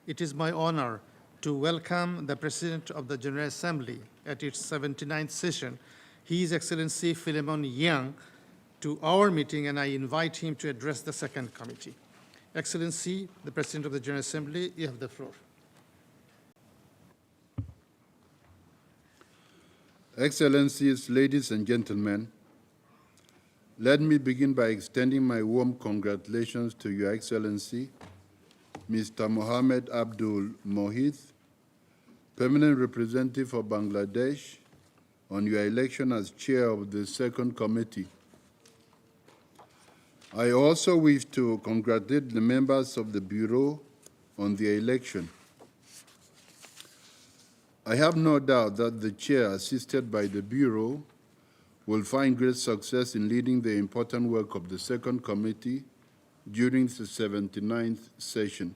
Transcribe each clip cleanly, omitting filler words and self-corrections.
It is my honor to welcome the President of the General Assembly at its 79th session, His Excellency Philemon Yang, to our meeting, and I invite him to address the second committee. Excellency, the President of the General Assembly, you have the floor. Excellencies, ladies and gentlemen, let me begin by extending my warm congratulations to Your Excellency, Mr. Mohammed Abdul Mohith, Permanent Representative for Bangladesh, on your election as Chair of the Second Committee. I also wish to congratulate the members of the Bureau on their election. I have no doubt that the Chair, assisted by the Bureau, will find great success in leading the important work of the Second Committee during the 79th session.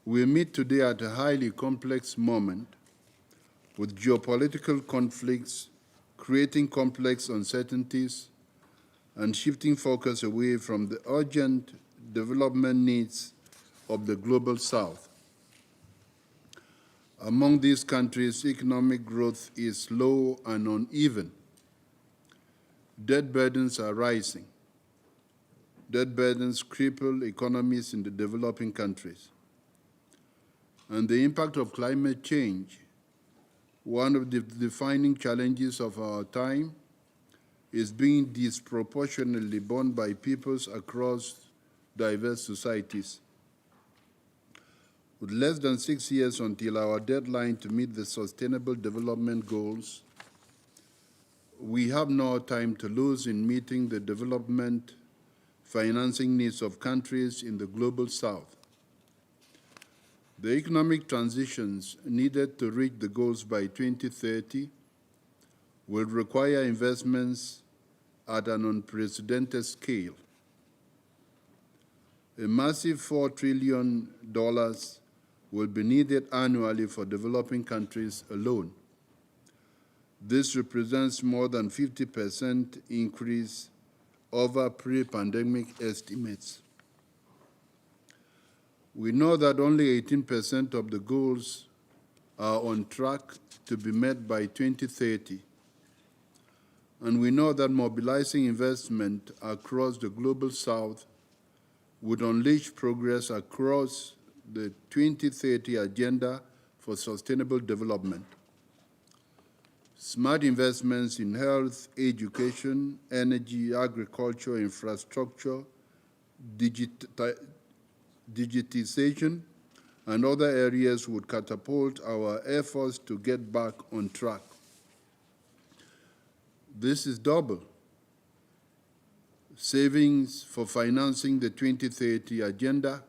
We meet today at a highly complex moment, with geopolitical conflicts creating complex uncertainties and shifting focus away from the urgent development needs of the Global South. Among these countries, economic growth is low and uneven. Debt burdens are rising. Debt burdens cripple economies in the developing countries. And the impact of climate change, one of the defining challenges of our time, is being disproportionately borne by peoples across diverse societies. With less than 6 years until our deadline to meet the Sustainable Development Goals, we have no time to lose in meeting the development financing needs of countries in the Global South. The economic transitions needed to reach the goals by 2030 will require investments at an unprecedented scale. A massive $4 trillion will be needed annually for developing countries alone. This represents more than 50% increase over pre-pandemic estimates. We know that only 18% of the goals are on track to be met by 2030. And we know that mobilizing investment across the Global South would unleash progress across the 2030 Agenda for Sustainable Development. Smart investments in health, education, energy, agriculture, infrastructure, digitization, and other areas would catapult our efforts to get back on track. This is double. Savings for financing the 2030 Agenda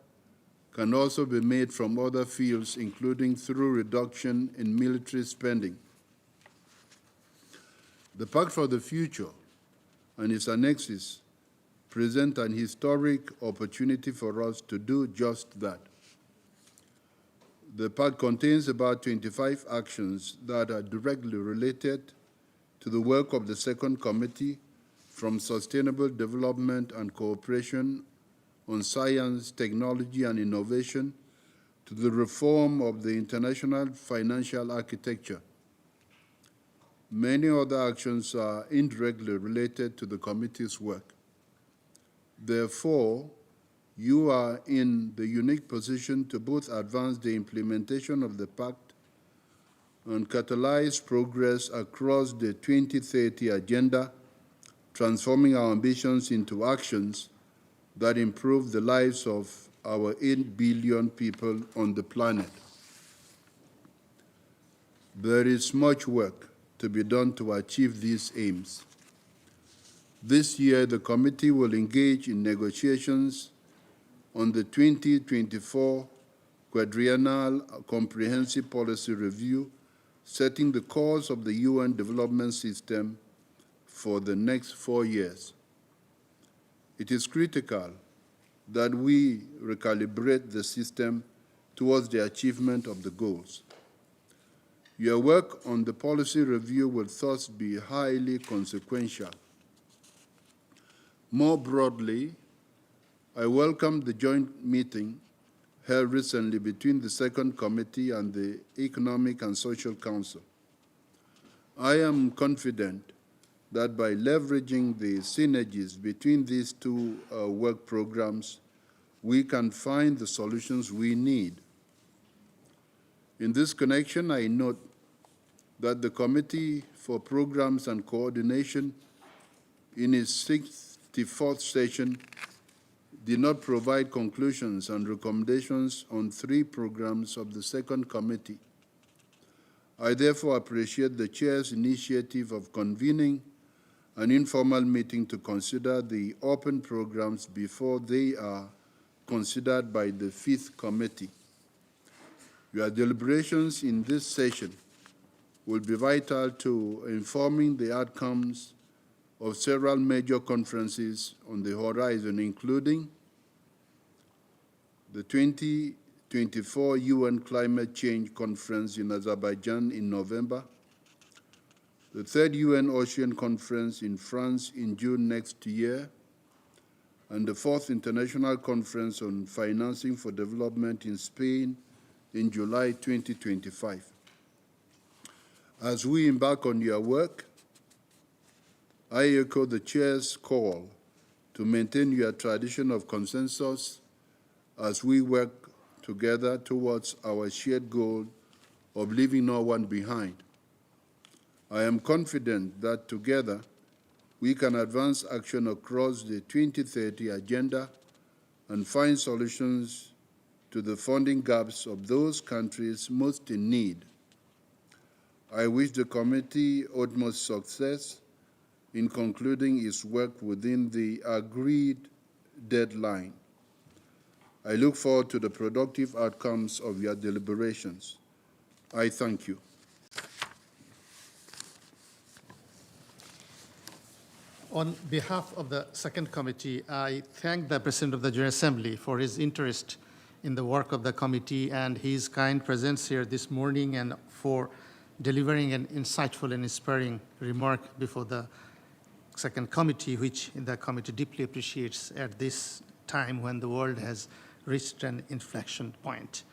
can also be made from other fields, including through reduction in military spending. The Pact for the Future and its annexes present an historic opportunity for us to do just that. The Pact contains about 25 actions that are directly related to the work of the Second Committee, from sustainable development and cooperation on science, technology, and innovation, to the reform of the international financial architecture. Many other actions are indirectly related to the committee's work. Therefore, you are in the unique position to both advance the implementation of the Pact and catalyze progress across the 2030 Agenda, transforming our ambitions into actions that improve the lives of our 8 billion people on the planet. There is much work to be done to achieve these aims. This year, the committee will engage in negotiations on the 2024 Quadrennial Comprehensive Policy Review, setting the course of the UN development system for the next 4 years. It is critical that we recalibrate the system towards the achievement of the goals. Your work on the policy review will thus be highly consequential. More broadly, I welcome the joint meeting held recently between the Second Committee and the Economic and Social Council. I am confident that by leveraging the synergies between these two work programs, we can find the solutions we need. In this connection, I note that the Committee for Programs and Coordination, in its 64th session, did not provide conclusions and recommendations on 3 programs of the Second Committee. I therefore appreciate the Chair's initiative of convening an informal meeting to consider the open programs before they are considered by the 5th Committee. Your deliberations in this session will be vital to informing the outcomes of several major conferences on the horizon, including the 2024 UN Climate Change Conference in Azerbaijan in November, the 3rd UN Ocean Conference in France in June next year, and the 4th International Conference on Financing for Development in Spain in July 2025. As we embark on your work, I echo the Chair's call to maintain your tradition of consensus as we work together towards our shared goal of leaving no one behind. I am confident that together we can advance action across the 2030 agenda and find solutions to the funding gaps of those countries most in need. I wish the committee utmost success in concluding its work within the agreed deadline. I look forward to the productive outcomes of your deliberations. I thank you. On behalf of the Second Committee, I thank the President of the General Assembly for his interest in the work of the committee and his kind presence here this morning, and for delivering an insightful and inspiring remark before the Second Committee, which the committee deeply appreciates at this time when the world has reached an inflection point.